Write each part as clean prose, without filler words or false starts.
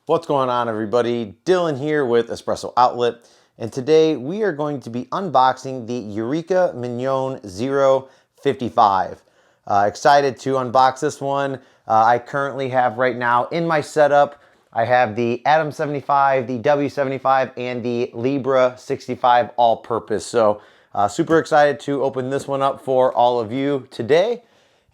What's going on, everybody? Dylan here with Espresso Outlet, and today we are going to be unboxing the Eureka Mignon Zero 55. Excited to unbox this one. I currently have right now in my setup, I have the Atom 75, the W75, and the Libra 65 all-purpose. So super excited to open this one up for all of you today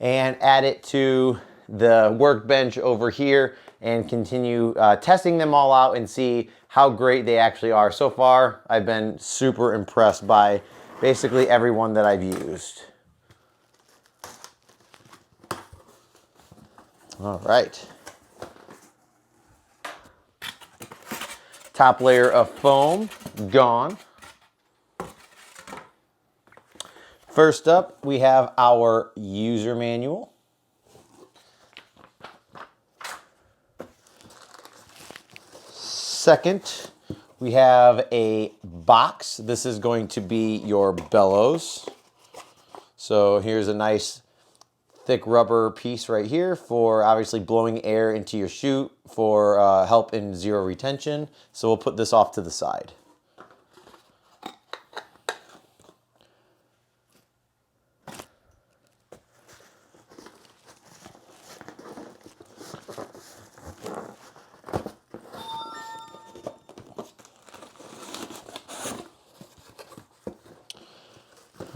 and add it to the workbench over here and continue testing them all out and see how great they actually are. So far, I've been super impressed by basically every one that I've used. All right. Top layer of foam gone. First up, we have our user manual. Second, we have a box. This is going to be your bellows. So here's a nice thick rubber piece right here for obviously blowing air into your chute for help in zero retention. So we'll put this off to the side.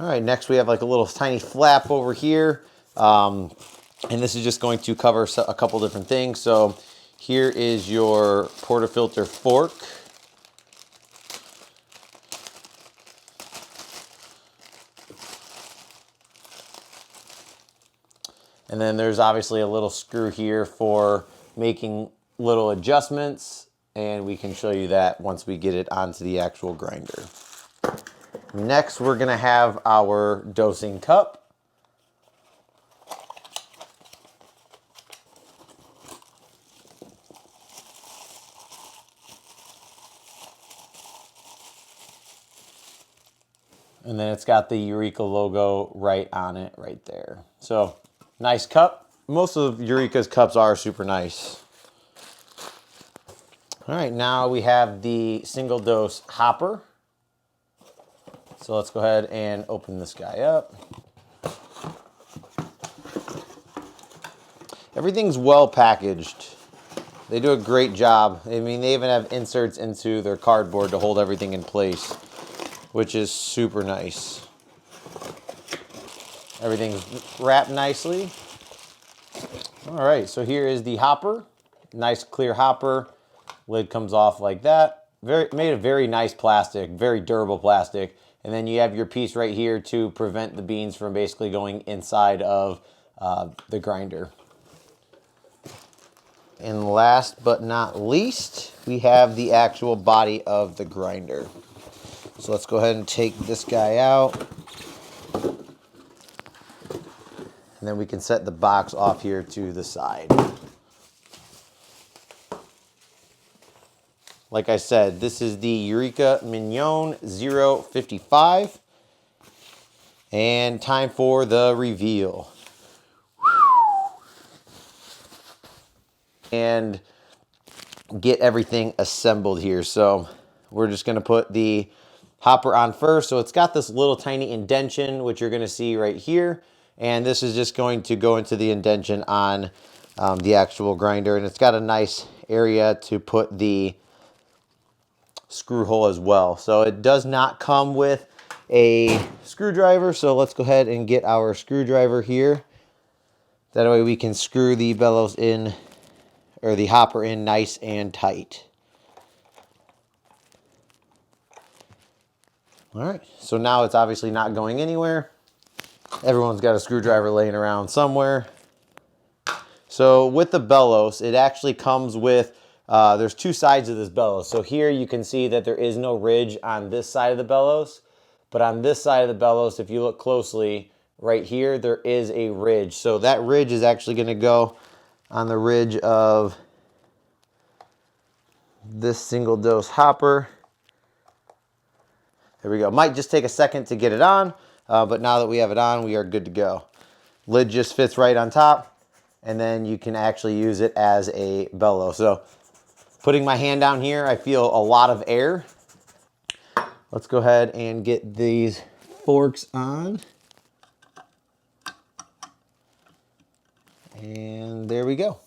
All right, next we have like a little tiny flap over here. And this is just going to cover a couple different things. So here is your portafilter fork. And then there's obviously a little screw here for making little adjustments. And we can show you that once we get it onto the actual grinder. Next, we're going to have our dosing cup. And then it's got the Eureka logo right on it right there. So, nice cup. Most of Eureka's cups are super nice. All right, now we have the single dose hopper. So let's go ahead and open this guy up. Everything's well packaged. They do a great job. I mean, they even have inserts into their cardboard to hold everything in place, which is super nice. Everything's wrapped nicely. All right, so here is the hopper. Nice clear hopper. Lid comes off like that. Made of very nice plastic, very durable plastic. And then you have your piece right here to prevent the beans from basically going inside of the grinder. And last but not least, we have the actual body of the grinder. So let's go ahead and take this guy out. And then we can set the box off here to the side. Like I said, this is the Eureka Mignon Zero 55. And time for the reveal. And get everything assembled here. So we're just going to put the hopper on first. So it's got this little tiny indentation, which you're going to see right here. And this is just going to go into the indentation on the actual grinder. And it's got a nice area to put the screw hole as well. So it does not come with a screwdriver. So let's go ahead and get our screwdriver here. That way we can screw the bellows in, or the hopper in nice and tight. All right, so now it's obviously not going anywhere. Everyone's got a screwdriver laying around somewhere. So with the bellows, it actually comes with there's two sides of this bellows. So here you can see that there is no ridge on this side of the bellows. But on this side of the bellows, if you look closely, right here, there is a ridge. So that ridge is actually going to go on the ridge of this single dose hopper. There we go. Might just take a second to get it on, but now that we have it on, we are good to go. Lid just fits right on top, and then you can actually use it as a bellow. So Putting my hand down here, I feel a lot of air. Let's go ahead and get these forks on. And there we go.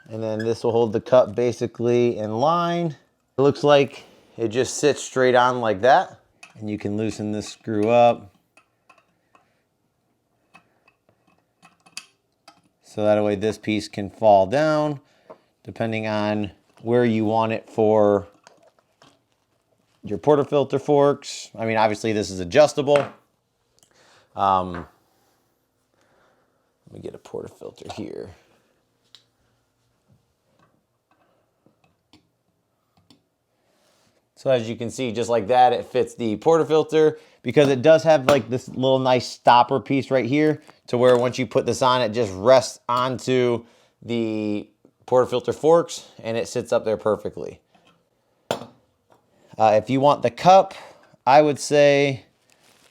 And then this will hold the cup basically in line. It looks like it just sits straight on like that. And you can loosen this screw up. So that way this piece can fall down depending on where you want it for your portafilter forks. I mean, obviously this is adjustable. Let me get a portafilter here. So as you can see, just like that, it fits the portafilter because it does have like this little nice stopper piece right here to where once you put this on, it just rests onto the portafilter forks and it sits up there perfectly. If you want the cup, I would say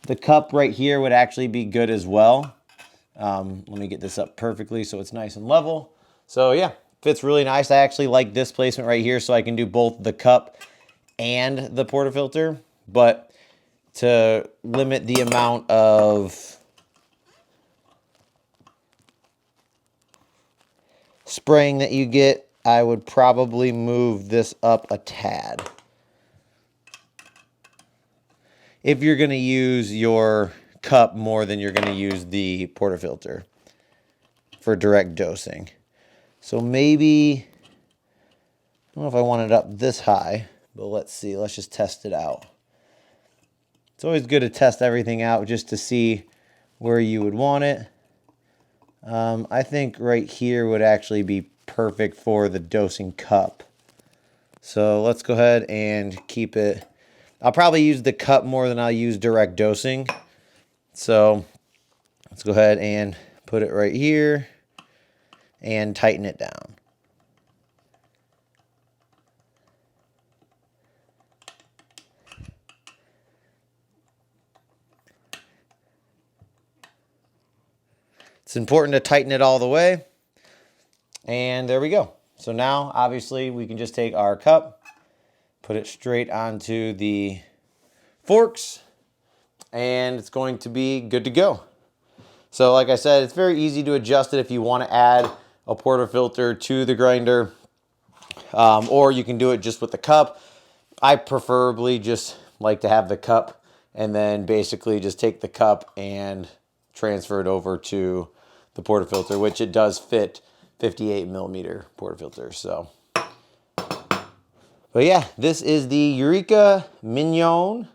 the cup right here would actually be good as well. Let me get this up perfectly so it's nice and level. So yeah, fits really nice. I actually like this placement right here so I can do both the cup and the portafilter, but to limit the amount of spraying that you get, I would probably move this up a tad. If you're gonna use your cup more than you're gonna use the portafilter for direct dosing. So maybe, I don't know if I want it up this high, but let's see, let's just test it out. It's always good to test everything out just to see where you would want it. I think right here would actually be perfect for the dosing cup. So let's go ahead and keep it. I'll probably use the cup more than I'll use direct dosing. So let's go ahead and put it right here and tighten it down. It's important to tighten it all the way. And there we go. So now, obviously, we can just take our cup, put it straight onto the forks, and it's going to be good to go. So like I said, it's very easy to adjust it if you want to add a portafilter to the grinder, or you can do it just with the cup. I preferably just like to have the cup and then basically just take the cup and transfer it over to the portafilter, which it does fit 58 millimeter portafilter. So, but yeah, this is the Eureka Mignon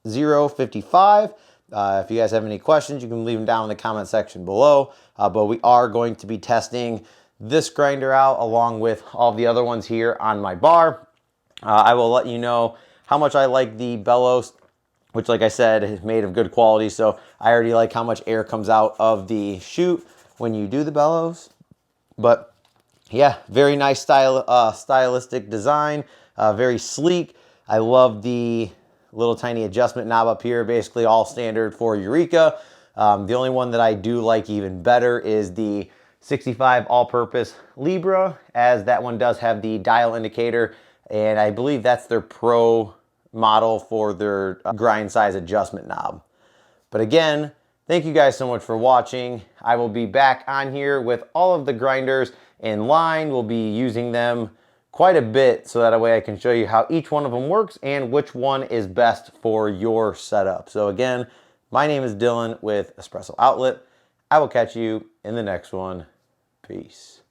Zero 55. If you guys have any questions, you can leave them down in the comment section below. But we are going to be testing this grinder out along with all the other ones here on my bar. I will let you know how much I like the Bellows, which like I said is made of good quality. So I already like how much air comes out of the chute when you do the Bellows. But yeah, very nice stylistic design, very sleek. I love the little tiny adjustment knob up here, basically all standard for Eureka. The only one that I do like even better is the 65 all-purpose Libra, as that one does have the dial indicator, and I believe that's their Pro model for their grind size adjustment knob. But again, thank you guys so much for watching. I will be back on here with all of the grinders in line. We'll be using them quite a bit so that way I can show you how each one of them works and which one is best for your setup. So again, my name is Dylan with Espresso Outlet. I will catch you in the next one. Peace.